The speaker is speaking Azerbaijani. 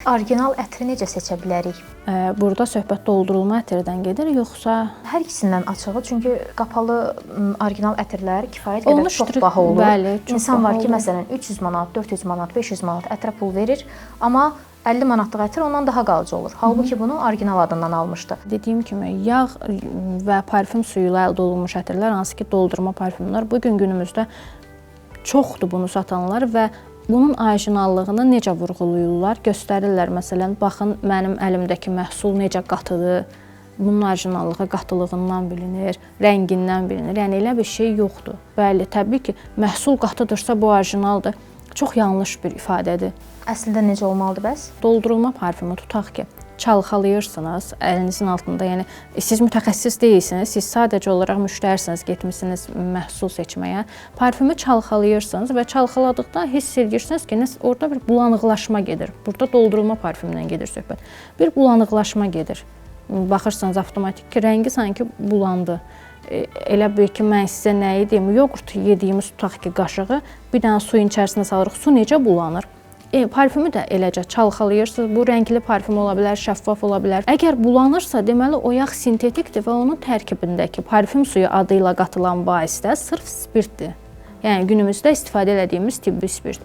Orijinal ətri necə seçə bilərik? Burada söhbət doldurulma ətirdən gedir, yoxsa? Hər ikisindən açığı, çünki qapalı orijinal ətirlər kifayət qədər çox baha olur. Bəli, çox İnsan var ki, olur. məsələn 300 manat, 400 manat, 500 manat ətrə pul verir, amma 50 manatlıq ətir ondan daha qalıcı olur. Halbuki bunu orijinal adından almışdı. Dediyim kimi, yağ və parfüm suyu ilə əldə olunmuş ətirlər, hansı ki, doldurma parfümlər, bugün günümüzdə çoxdur bunu satanlar və bunun orijinallığını necə vurğulayırlar, göstərirlər. Məsələn, baxın, mənim əlimdəki məhsul necə qatıdır, bunun orijinallığı qatılığından bilinir, rəngindən bilinir. Yəni, elə bir şey yoxdur. Bəli, təbii ki, məhsul qatıdırsa bu orijinaldır. Çox yanlış bir ifadədir. Əslində necə olmalıdır bəs? Doldurulma parfümü tutaq ki, çalxalayırsınız əlinizin altında. Yəni, siz mütəxəssis deyilsiniz, siz sadəcə olaraq müştərisiniz, getmişsiniz məhsul seçməyə. Parfümü çalxalayırsınız və çalxaladıqda hiss edirsiniz ki, orada bir bulanıqlaşma gedir. Burada doldurulma parfümdən gedir söhbət. Bir bulanıqlaşma gedir. Baxırsınız avtomatik ki, rəngi sanki bulandı. Elə bil ki, mən sizə nə edeyim? Yoğurt yediyimiz tutaq ki, qaşığı bir dənə suyun içərisinə salırıq, su necə bulanır? Parfümü də eləcə çalxalayırsınız. Bu rəngli parfüm ola bilər, şəffaf ola bilər. Əgər bulanırsa, deməli o yağ sintetikdir və onun tərkibindəki parfüm suyu adı ilə qatılan vasitə sırf spirtdir. Yəni günümüzdə istifadə etdiyimiz tibbi spirt.